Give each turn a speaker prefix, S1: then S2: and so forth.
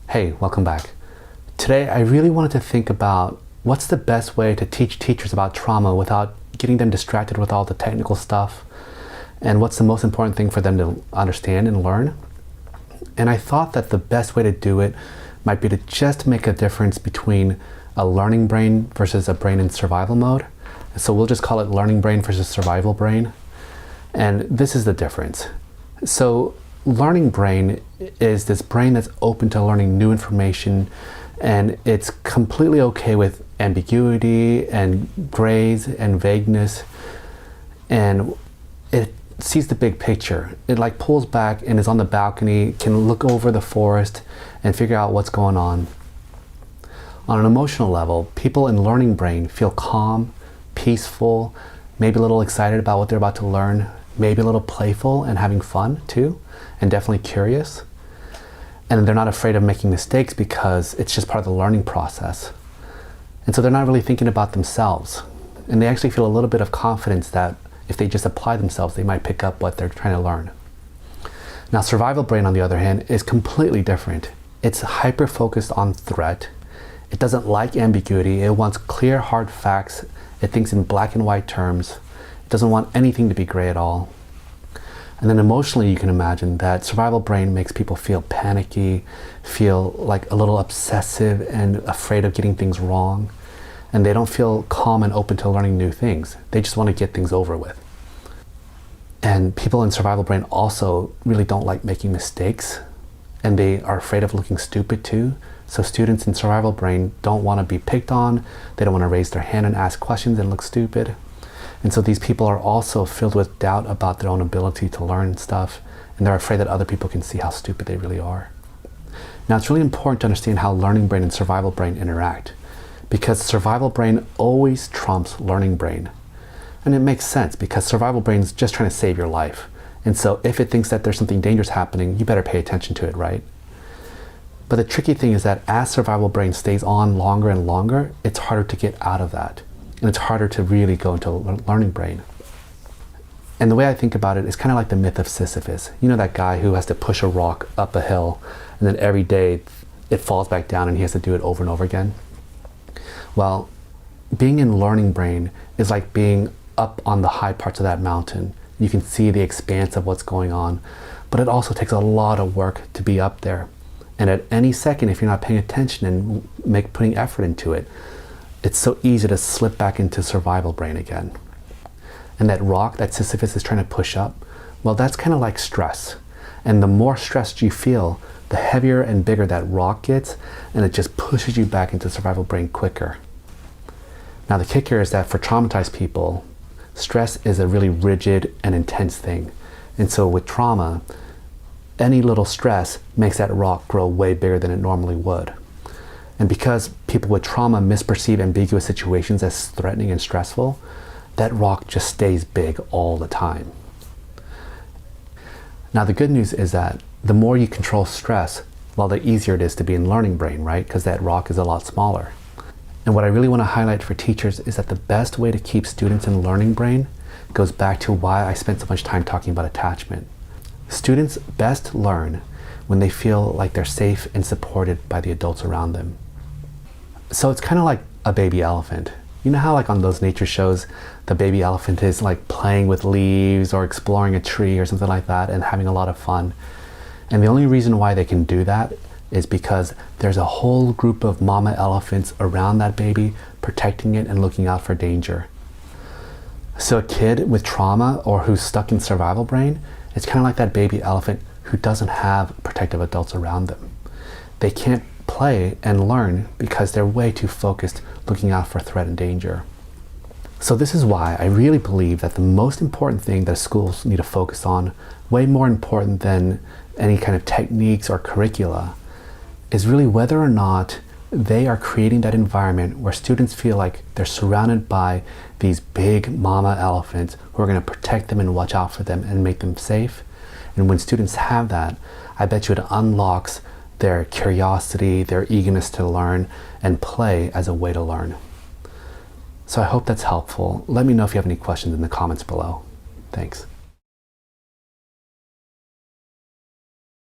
S1: Hey, welcome back. Today I really wanted to think about what's the best way to teach teachers about trauma without getting them distracted with all the technical stuff, and what's the most important thing for them to understand and learn. And I thought that the best way to do it might be to just make a difference between a learning brain versus a brain in survival mode. So we'll just call it learning brain versus survival brain. And this is the difference. So learning brain is this brain that's open to learning new information, and it's completely okay with ambiguity and grays and vagueness, and it sees the big picture. It like pulls back and is on the balcony, can look over the forest and figure out what's going on. On an emotional level, people in learning brain feel calm, peaceful, maybe a little excited about what they're about to learn, maybe a little playful and having fun too, and definitely curious. And they're not afraid of making mistakes because it's just part of the learning process. And so they're not really thinking about themselves. And they actually feel a little bit of confidence that if they just apply themselves, they might pick up what they're trying to learn. Now, survival brain, on the other hand, is completely different. It's hyper-focused on threat. It doesn't like ambiguity. It wants clear, hard facts. It thinks in black and white terms. It doesn't want anything to be gray at all. And then emotionally, you can imagine that survival brain makes people feel panicky, feel like a little obsessive and afraid of getting things wrong. And they don't feel calm and open to learning new things. They just want to get things over with. And people in survival brain also really don't like making mistakes, and they are afraid of looking stupid too. So students in survival brain don't want to be picked on. They don't want to raise their hand and ask questions and look stupid. And so these people are also filled with doubt about their own ability to learn stuff, and they're afraid that other people can see how stupid they really are. Now, it's really important to understand how learning brain and survival brain interact, because survival brain always trumps learning brain. And it makes sense, because survival brain is just trying to save your life. And so if it thinks that there's something dangerous happening, you better pay attention to it, right? But the tricky thing is that as survival brain stays on longer and longer, it's harder to get out of that. And it's harder to really go into learning brain. And the way I think about it is kind of like the myth of Sisyphus. You know, that guy who has to push a rock up a hill, and then every day it falls back down and he has to do it over and over again. Well, being in learning brain is like being up on the high parts of that mountain. You can see the expanse of what's going on, but it also takes a lot of work to be up there. And at any second, if you're not paying attention and putting effort into it, it's so easy to slip back into survival brain again. And that rock that Sisyphus is trying to push up, well, that's kind of like stress. And the more stressed you feel, the heavier and bigger that rock gets, and it just pushes you back into survival brain quicker. Now, the kicker is that for traumatized people, stress is a really rigid and intense thing. And so with trauma, any little stress makes that rock grow way bigger than it normally would. And because people with trauma misperceive ambiguous situations as threatening and stressful, that rock just stays big all the time. Now, the good news is that the more you control stress, well, the easier it is to be in learning brain, right? Because that rock is a lot smaller. And what I really want to highlight for teachers is that the best way to keep students in learning brain goes back to why I spent so much time talking about attachment. Students best learn when they feel like they're safe and supported by the adults around them. So it's kind of like a baby elephant. You know how like on those nature shows, the baby elephant is like playing with leaves or exploring a tree or something like that and having a lot of fun. And the only reason why they can do that is because there's a whole group of mama elephants around that baby protecting it and looking out for danger. So a kid with trauma or who's stuck in survival brain, it's kind of like that baby elephant who doesn't have protective adults around them. They can't play and learn because they're way too focused looking out for threat and danger. So this is why I really believe that the most important thing that schools need to focus on, way more important than any kind of techniques or curricula, is really whether or not they are creating that environment where students feel like they're surrounded by these big mama elephants who are going to protect them and watch out for them and make them safe. And when students have that, I bet you it unlocks their curiosity, their eagerness to learn, and play as a way to learn. So I hope that's helpful. Let me know if you have any questions in the comments below. Thanks.